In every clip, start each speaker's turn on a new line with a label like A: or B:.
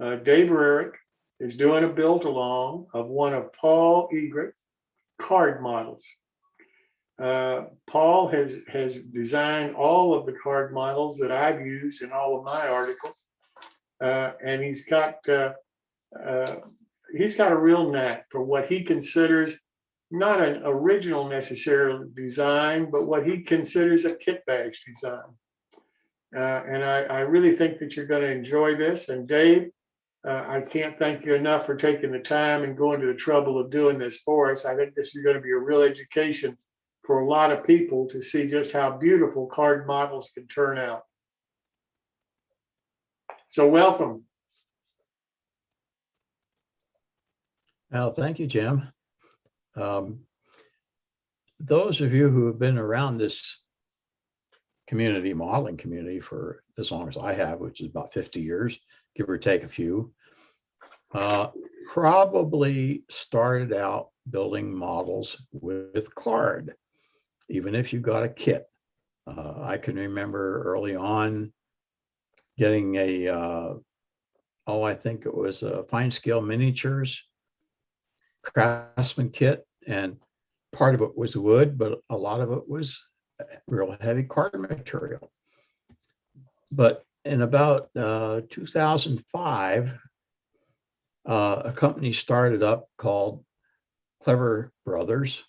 A: Dave Rarig is doing a build-along of one of Paul Egri's card models. Paul has designed all of the card models that I've used in all of my articles, and he's got a real knack for what he considers not an original necessarily design, but what he considers a kit badge design. And I really think that you're going to enjoy this. And Dave, I can't thank you enough for taking the time and going to the trouble of doing this for us. I think this is going to be a real education for a lot of people to see just how beautiful card models can turn out. So welcome.
B: Well, thank you, Jim. Those of you who have been around this community, modeling community, for as long as I have, which is about 50 years, give or take a few, probably started out building models with card, even if you got a kit. I can remember early on getting a, I think it was a fine scale miniatures craftsman kit, and part of it was wood, but a lot of it was real heavy card material. But in about 2005, a company started up called Clever Brothers,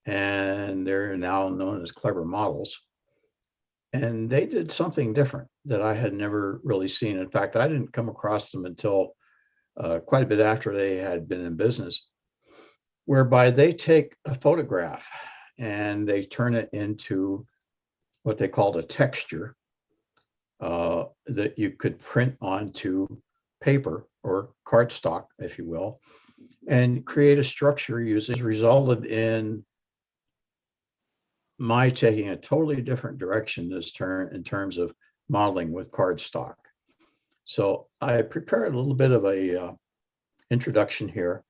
B: and they're now known as Clever Models. And they did something different that I had never really seen. In fact, I didn't come across them until quite a bit after they had been in business, whereby they take a photograph and they turn it into what they called a texture that you could print onto paper or cardstock, if you will, and create a structure using. Resulted in my taking a totally different direction this turn in terms of modeling with cardstock. So I prepared a little bit of a introduction here,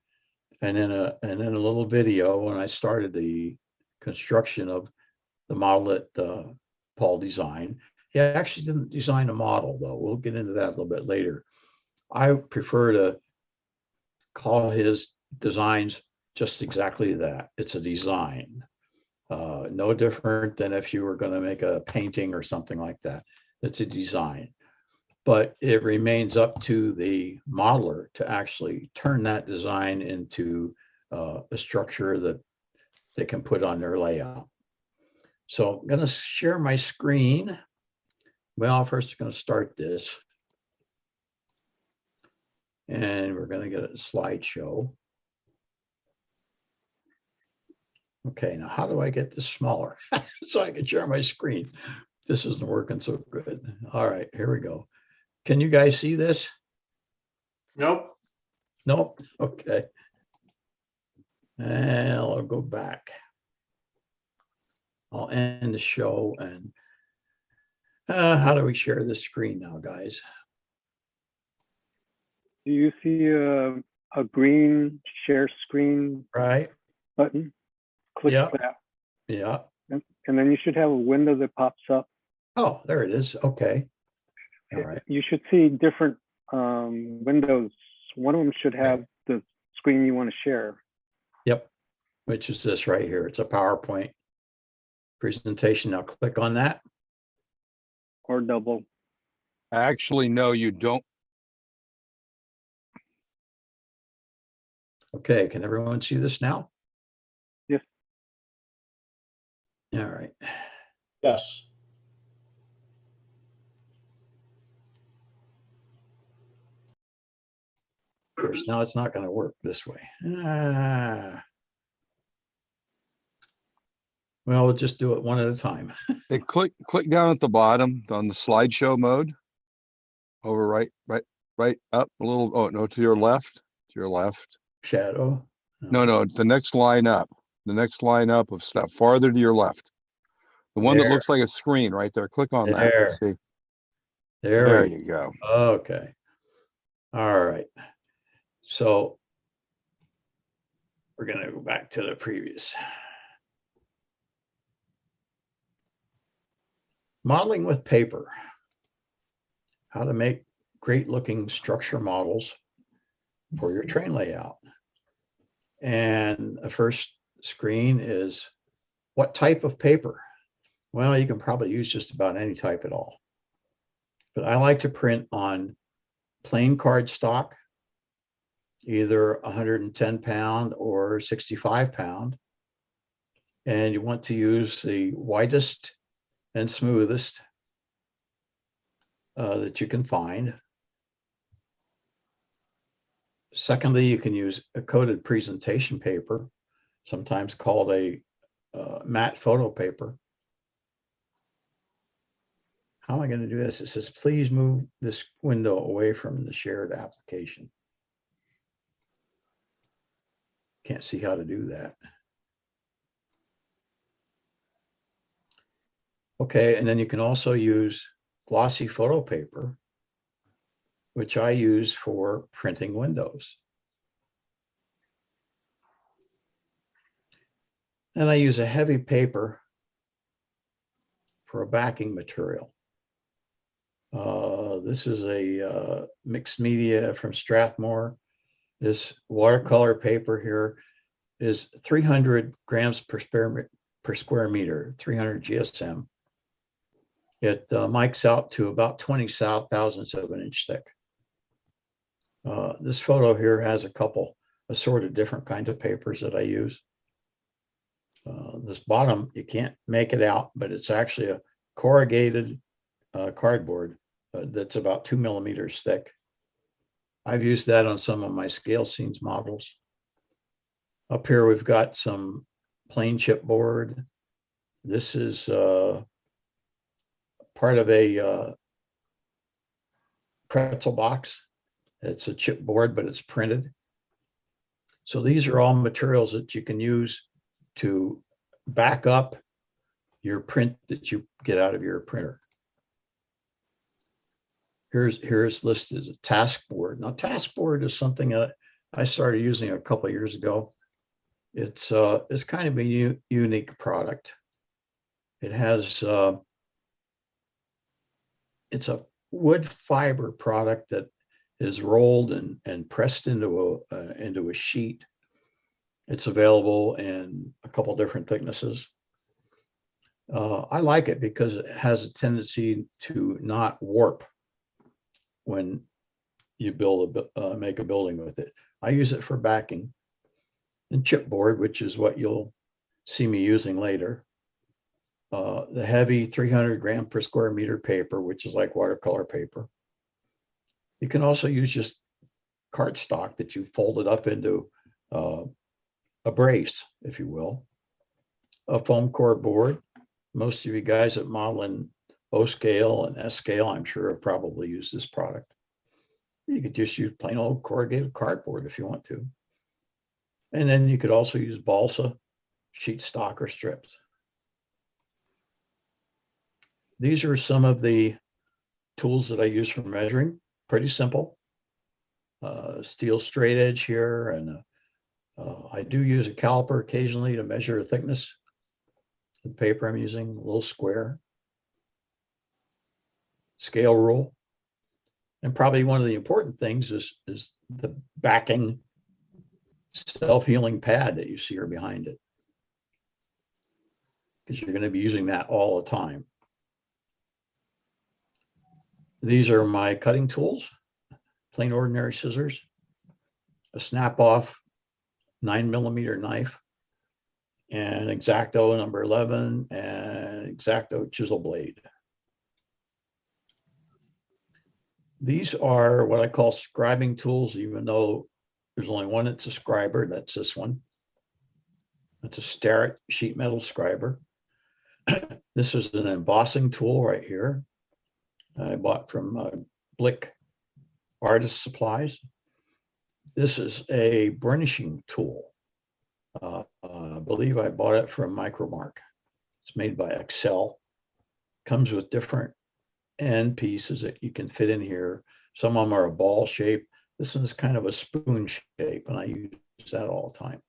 B: and then a little video when I started the construction of the model that Paul designed. He actually didn't design a model, though. We'll get into that a little bit later. I prefer to call his designs just exactly that. It's a design. No different than if you were going to make a painting or something like that. It's a design. But it remains up to the modeler to actually turn that design into a structure that they can put on their layout. So I'm going to share my screen. Well, first I'm going to start this. And we're going to get a slideshow. Okay, now how do I get this smaller so I can share my screen? This isn't working so good. All right, here we go. Can you guys see this?
A: Nope.
B: Nope. Okay. And I'll go back. I'll end the show. And how do we share this screen now, guys?
C: Do you see a green share screen
B: Right
C: button? Click that.
B: Yeah.
C: And then you should have a window that pops up.
B: Oh, there it is. Okay. All right.
C: You should see different windows. One of them should have the screen you want to share.
B: Yep. Which is this right here. It's a PowerPoint presentation. Now click on that.
C: Or double.
D: Actually, no, you don't.
B: Okay. Can everyone see this now?
C: Yes.
B: All right.
E: Yes.
B: Of course, now it's not going to work this way. Well, we'll just do it one at a time.
D: Hey, click down at the bottom on the slideshow mode. Over right up a little. Oh no, to your left. To your left.
B: Shadow.
D: No, the next line up. The next line up of stuff farther to your left. The one that looks like a screen right there. Click on that. Let's see. There you go.
B: Okay. All right. So we're going to go back to the previous. Modeling with paper. How to make great looking structure models for your train layout. And the first screen is what type of paper? Well, you can probably use just about any type at all. But I like to print on plain cardstock, either 110 pound or 65 pound. And you want to use the widest and smoothest that you can find. Secondly, you can use a coated presentation paper, sometimes called a matte photo paper. How am I going to do this? It says, please move this window away from the shared application. Can't see how to do that. Okay, and then you can also use glossy photo paper, which I use for printing windows. And I use a heavy paper for a backing material. This is a mixed media from Strathmore. This watercolor paper here is 300 grams per square meter, 300 GSM. It mics out to about 20 thousandths of an inch thick. This photo here has a couple assorted different kinds of papers that I use. This bottom, you can't make it out, but it's actually a corrugated cardboard that's about 2 millimeters thick. I've used that on some of my scale scenes models. Up here, we've got some plain chipboard. This is part of a pretzel box. It's a chipboard, but it's printed. So these are all materials that you can use to back up your print that you get out of your printer. Here's listed as a task board. Now, task board is something that I started using a couple of years ago. It's kind of a unique product. It has it's a wood fiber product that is rolled and pressed into a sheet. It's available in a couple different thicknesses. I like it because it has a tendency to not warp when you make a building with it. I use it for backing. And chipboard, which is what you'll see me using later. The heavy 300 gram per square meter paper, which is like watercolor paper. You can also use just cardstock that you folded up into a brace, if you will. A foam core board. Most of you guys that model in O scale and S scale, I'm sure have probably used this product. You could just use plain old corrugated cardboard if you want to. And then you could also use balsa, sheet stock, or strips. These are some of the tools that I use for measuring. Pretty simple. Steel straight edge here, and I do use a caliper occasionally to measure the thickness of the paper I'm using, a little square. Scale rule. And probably one of the important things is the backing self-healing pad that you see here behind it, because you're going to be using that all the time. These are my cutting tools, plain ordinary scissors, a snap-off 9mm knife, and X-Acto number 11, and X-Acto chisel blade. These are what I call scribing tools, even though there's only one that's a scriber. That's this one. It's a Starrett sheet metal scriber. This is an embossing tool right here. I bought from Blick Artist Supplies. This is a burnishing tool. I believe I bought it from Micromark. It's made by Excel. Comes with different end pieces that you can fit in here. Some of them are a ball shape. This one's kind of a spoon shape, and I use that all the time.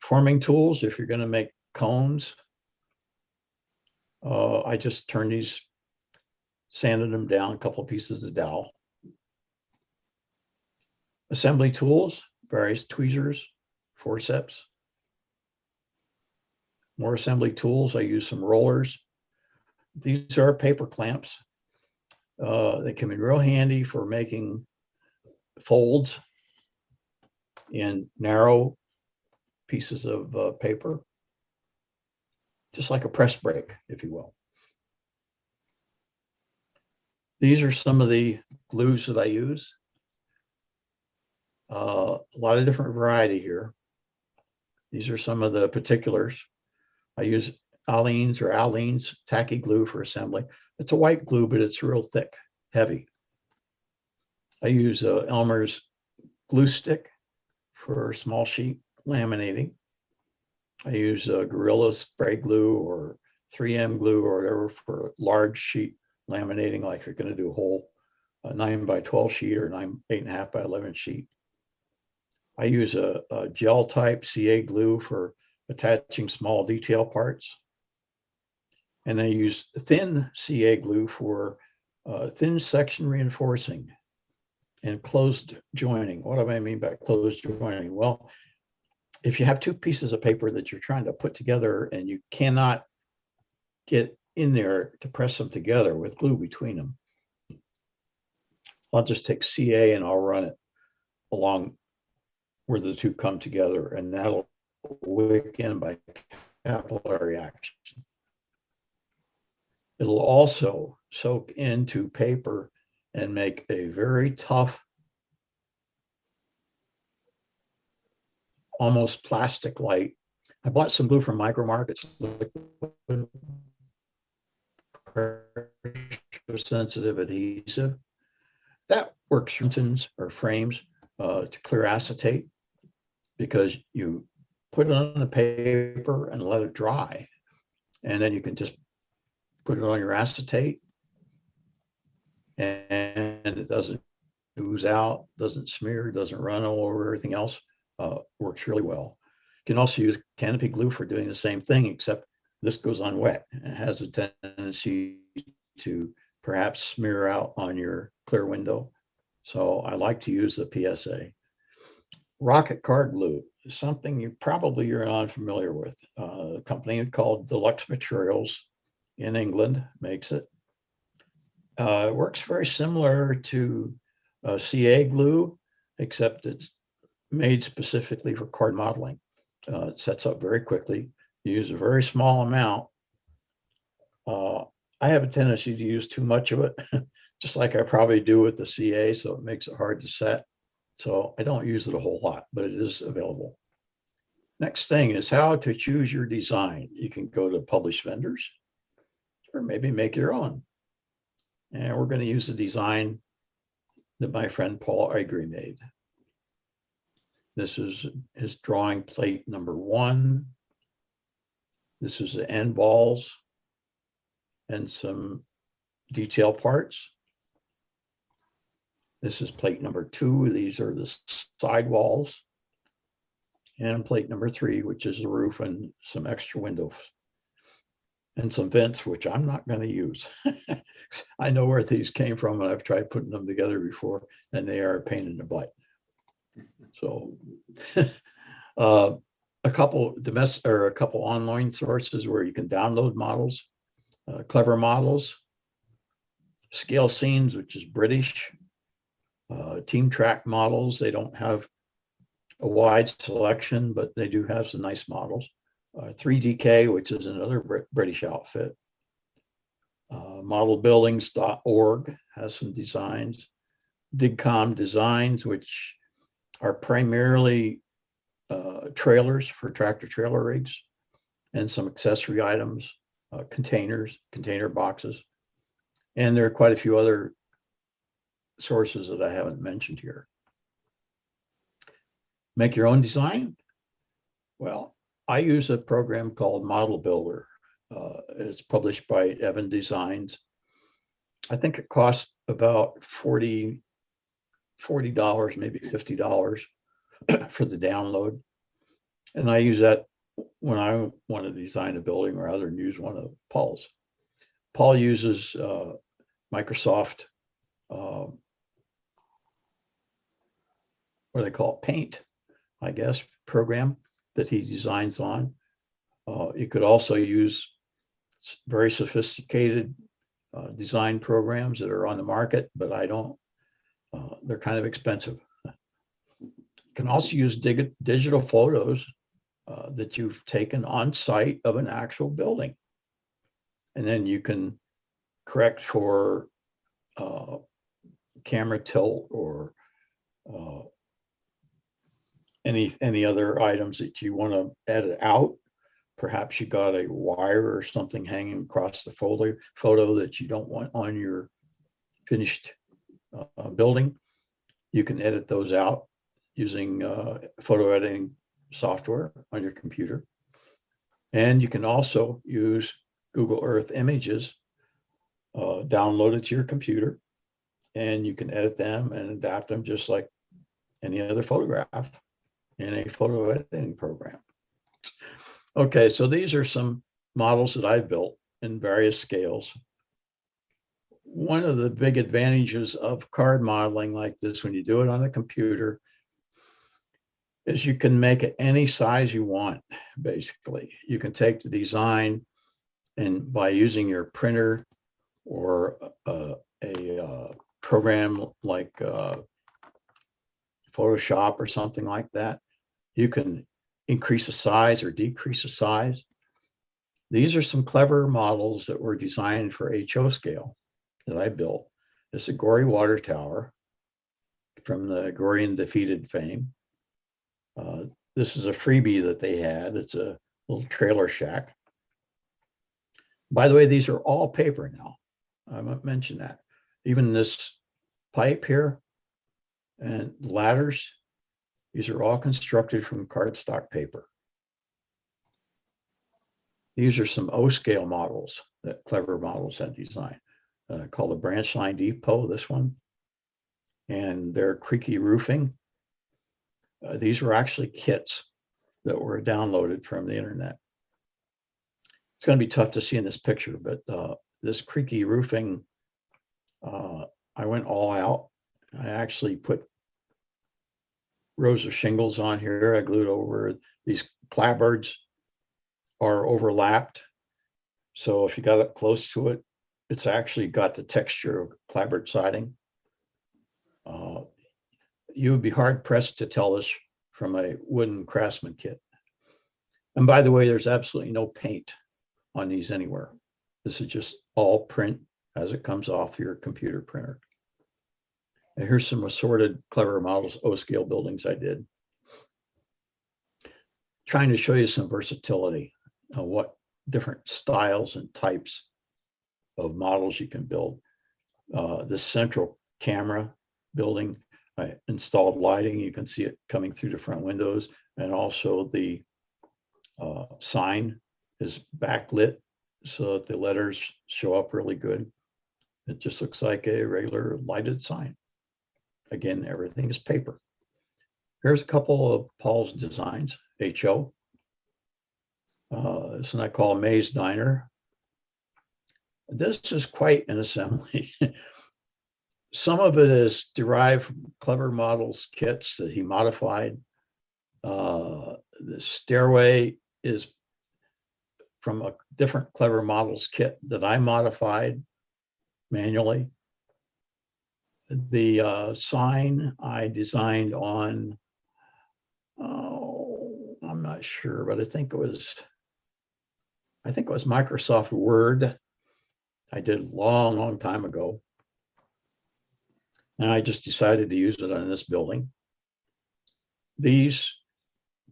B: Forming tools, if you're going to make cones, I just turn these, sanded them down, a couple of pieces of dowel, Assembly tools, various tweezers, forceps. More assembly tools. I use some rollers. These are paper clamps. They come in real handy for making folds in narrow pieces of paper, just like a press brake, if you will. These are some of the glues that I use. A lot of different variety here. These are some of the particulars. I use Aleene's tacky glue for assembly. It's a white glue, but it's real thick, heavy. I use Elmer's glue stick for small sheet laminating. I use Gorilla spray glue or 3M glue or whatever for large sheet laminating, like you're going to do a whole 9x12 sheet or 8.5 by 11 sheet. I use a gel type CA glue for attaching small detail parts. And I use thin CA glue for thin section reinforcing and closed joining. What do I mean by closed joining? Well, if you have two pieces of paper that you're trying to put together and you cannot get in there to press them together with glue between them, I'll just take CA and I'll run it along where the two come together, and that'll wick in by capillary action. It'll also soak into paper and make a very tough, almost plastic-like. I bought some glue from Micro Markets, pressure-sensitive adhesive. That works for mountains or frames to clear acetate, because you put it on the paper and let it dry, and then you can just put it on your acetate, and it doesn't ooze out, doesn't smear, doesn't run all over everything else. Works really well. You can also use canopy glue for doing the same thing, except this goes on wet and has a tendency to perhaps smear out on your clear window. So I like to use the PSA. Rocket card glue is something you're unfamiliar with. A company called Deluxe Materials in England makes it. It works very similar to CA glue, except it's made specifically for card modeling. It sets up very quickly. You use a very small amount. I have a tendency to use too much of it, just like I probably do with the CA, so it makes it hard to set. So I don't use it a whole lot, but it is available. Next thing is how to choose your design. You can go to published vendors or maybe make your own. And we're going to use the design that my friend Paul Egri made. This is his drawing plate number 1. This is the end balls and some detail parts. This is plate number 2. These are the side walls. And plate number 3, which is the roof and some extra windows and some vents, which I'm not going to use. I know where these came from, and I've tried putting them together before, and they are a pain in the butt. So a couple online sources where you can download models, Clever Models, Scale Scenes, which is British, Team Track Models. They don't have a wide selection, but they do have some nice models. 3DK, which is another British outfit. Modelbuildings.org has some designs. Digcom Designs, which are primarily trailers for tractor trailer rigs, and some accessory items, containers, container boxes. And there are quite a few other sources that I haven't mentioned here. Make your own design? Well, I use a program called Model Builder. It's published by Evan Designs. I think it costs about $40, maybe $50 for the download. And I use that when I want to design a building rather than use one of Paul's. Paul uses Microsoft what they call PEATE, I guess, program that he designs on. You could also use very sophisticated design programs that are on the market, but I don't, they're kind of expensive. You can also use digital photos that you've taken on site of an actual building. And then you can correct for camera tilt or any other items that you want to edit out. Perhaps you got a wire or something hanging across the photo that you don't want on your finished building. You can edit those out using photo editing software on your computer. And you can also use Google Earth images downloaded to your computer, and you can edit them and adapt them just like any other photograph in a photo editing program. Okay, so these are some models that I've built in various scales. One of the big advantages of card modeling like this, when you do it on the computer, is you can make it any size you want, basically. You can take the design and by using your printer or a program like Photoshop or something like that, you can increase the size or decrease the size. These are some clever models that were designed for HO scale that I built. This is a Egri water tower from the Egrian defeated fame. This is a freebie that they had. It's a little trailer shack. By the way, these are all paper now. I might mention that. Even this pipe here and ladders, these are all constructed from cardstock paper. These are some O-scale models that clever models had designed, called the branch line depot, this one. And their creaky roofing. These were actually kits that were downloaded from the internet. It's going to be tough to see in this picture, but this creaky roofing, I went all out. I actually put rows of shingles on here. I glued over. These clapboards are overlapped. So if you got up close to it, it's actually got the texture of clapboard siding. You would be hard pressed to tell this from a wooden craftsman kit. And by the way, there's absolutely no paint on these anywhere. This is just all print as it comes off your computer printer. And here's some assorted clever models, O-scale buildings I did. Trying to show you some versatility of what different styles and types of models you can build. This central camera building, I installed lighting. You can see it coming through the front windows, and also the sign is backlit so that the letters show up really good. It just looks like a regular lighted sign. Again, everything is paper. Here's a couple of Paul's designs, HO. This one I call Maze Diner. This is quite an assembly. Some of it is derived from clever models kits that he modified. The stairway is from a different clever models kit that I modified manually. The sign I designed on, oh, I'm not sure, but I think it was Microsoft Word. I did a long, long time ago. And I just decided to use it on this building. These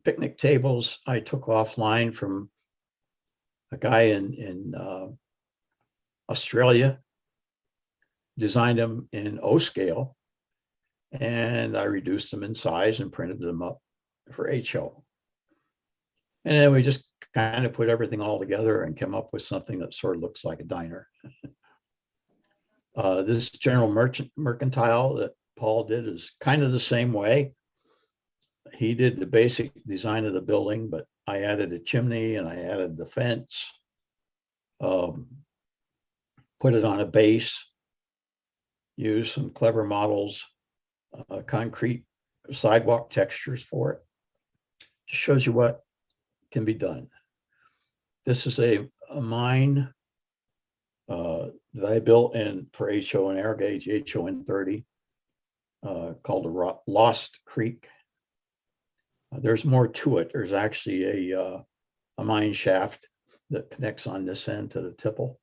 B: picnic tables I took offline from a guy in Australia, designed them in O-scale, and I reduced them in size and printed them up for HO. And then we just kind of put everything all together and came up with something that sort of looks like a diner. This general mercantile that Paul did is kind of the same way. He did the basic design of the building, but I added a chimney and I added the fence, put it on a base, used some clever models, concrete sidewalk textures for it. Just shows you what can be done. This is a mine that I built for HO and air gauge, HON 30, called the Lost Creek. There's more to it. There's actually a mine shaft that connects on this end to the tipple.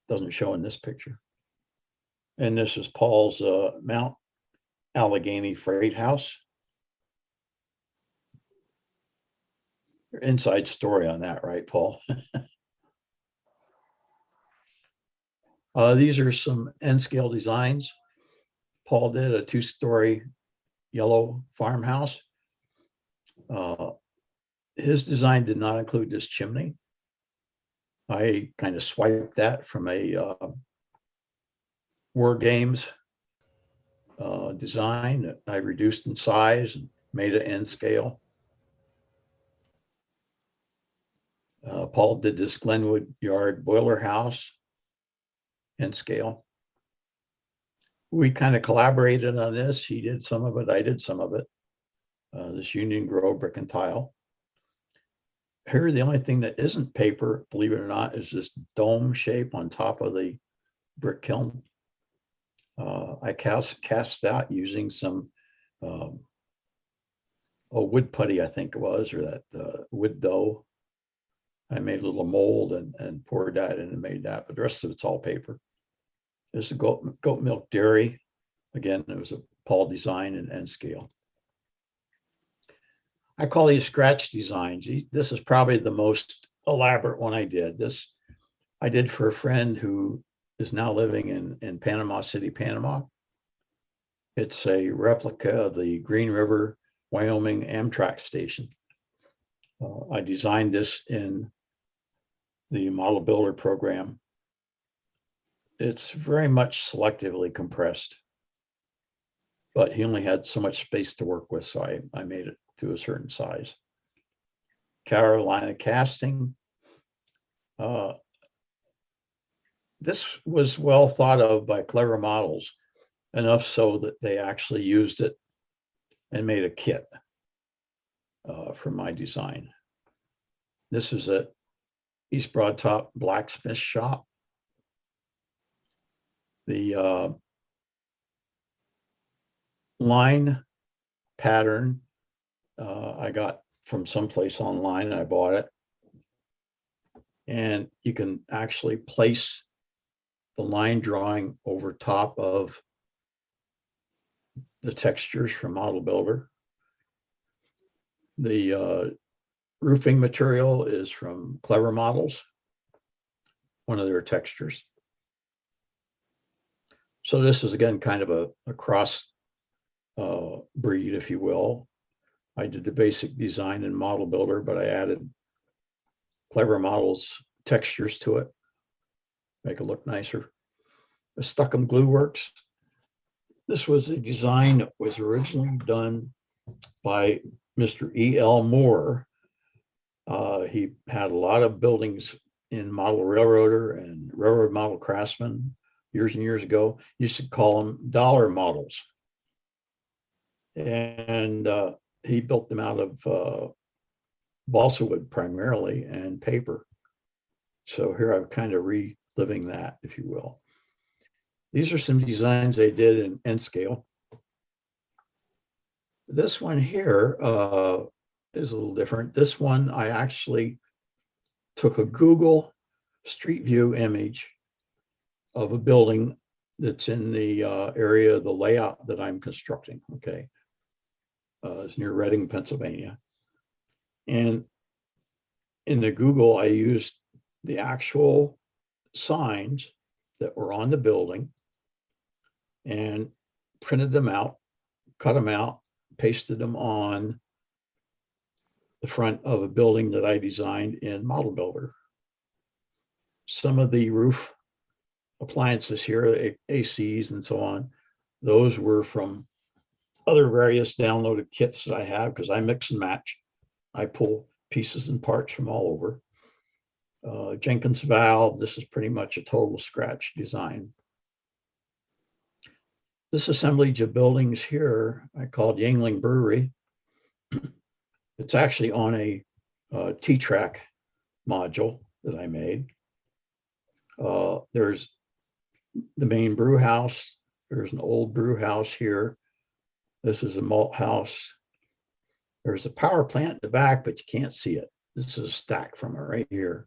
B: Doesn't show in this picture. And this is Paul's Mount Allegheny Freight House. Inside story on that, right, Paul? These are some N-scale designs. Paul did a 2-story yellow farmhouse. His design did not include this chimney. I kind of swiped that from a War Games design that I reduced in size and made it N-scale. Paul did this Glenwood Yard boiler house N-scale. We kind of collaborated on this. He did some of it, I did some of it. This Union Grove brick and tile. Here, the only thing that isn't paper, believe it or not, is this dome shape on top of the brick kiln. I cast that using some wood putty, I think it was, or that wood dough. I made a little mold and poured that in and made that, but the rest of it's all paper. There's a goat milk dairy. Again, it was a Paul design and N-scale. I call these scratch designs. This is probably the most elaborate one I did. This I did for a friend who is now living in Panama City, Panama. It's a replica of the Green River, Wyoming Amtrak station. I designed this in the model builder program. It's very much selectively compressed, but he only had so much space to work with, so I made it to a certain size. Carolina casting. This was well thought of by Clever Models, enough so that they actually used it and made a kit for my design. This is a East Broad Top blacksmith shop. The line pattern I got from someplace online. I bought it. And you can actually place the line drawing over top of the textures from Model Builder. The roofing material is from Clever Models, one of their textures. So this is, again, kind of a cross breed, if you will. I did the basic design in Model Builder, but I added Clever Models textures to it, make it look nicer. The Stuckum Glue Works. This was a design that was originally done by Mr. E.L. Moore. He had a lot of buildings in Model Railroader and Railroad Model Craftsman years and years ago. Used to call them dollar models. And he built them out of balsa wood primarily and paper. So here I'm kind of reliving that, if you will. These are some designs I did in N-scale. This one here is a little different. This one, I actually took a Google Street View image of a building that's in the area of the layout that I'm constructing, okay? It's near Reading, Pennsylvania. And in the Google, I used the actual signs that were on the building and printed them out, cut them out, pasted them on the front of a building that I designed in Model Builder. Some of the roof appliances here, ACs and so on, those were from other various downloaded kits that I have because I mix and match. I pull pieces and parts from all over. Jenkins valve, this is pretty much a total scratch design. this assemblage of buildings here, I called YUENGLING Brewery. It's actually on a T-track module that I made. There's the main brew house. There's an old brew house here. This is a malt house. There's a power plant in the back, but you can't see it. This is a stack from it right here.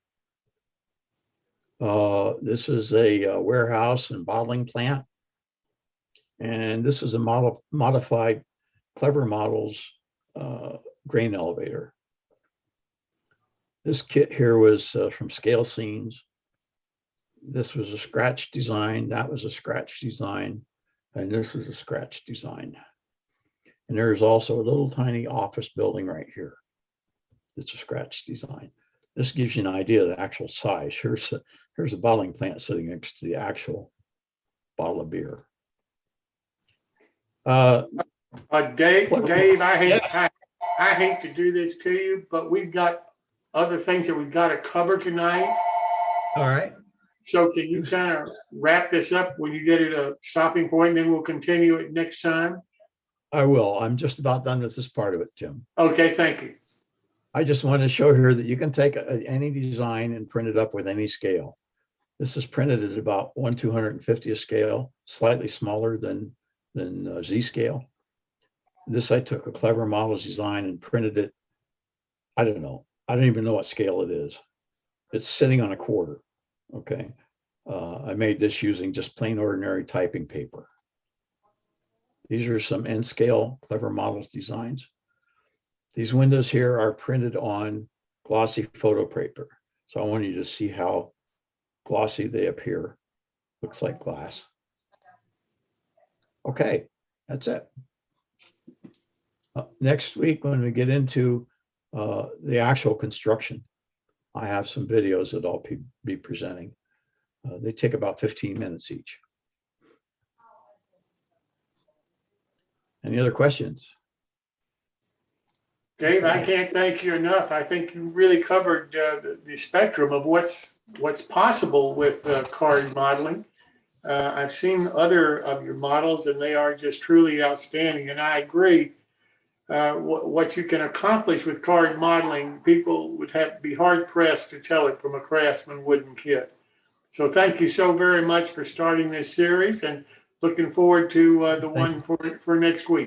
B: This is a warehouse and bottling plant. And this is a modified Clever Models grain elevator. This kit here was from Scale Scenes. This was a scratch design. That was a scratch design. And this was a scratch design. And there's also a little tiny office building right here. It's a scratch design. This gives you an idea of the actual size. Here's a bottling plant sitting next to the actual bottle of beer.
A: Dave, I hate to do this to you, but we've got other things that we've got to cover tonight.
B: All right.
A: So can you kind of wrap this up when you get at a stopping point, and then we'll continue it next time?
B: I will. I'm just about done with this part of it, Jim.
A: Okay, thank you.
B: I just want to show here that you can take any design and print it up with any scale. This is printed at about 1/250th scale, slightly smaller than Z scale. This, I took a Clever Models design and printed it. I don't know. I don't even know what scale it is. It's sitting on a quarter. Okay. I made this using just plain ordinary typing paper. These are some N scale Clever Models designs. These windows here are printed on glossy photo paper. So I want you to see how glossy they appear. Looks like glass. Okay, that's it. Next week, when we get into the actual construction, I have some videos that I'll be presenting. They take about 15 minutes each. Any other questions?
A: Dave, I can't thank you enough. I think you really covered the spectrum of what's possible with card modeling. I've seen other of your models, and they are just truly outstanding. And I agree, what you can accomplish with card modeling, people would be hard pressed to tell it from a Craftsman wooden kit. So thank you so very much for starting this series, and looking forward to the one for next week.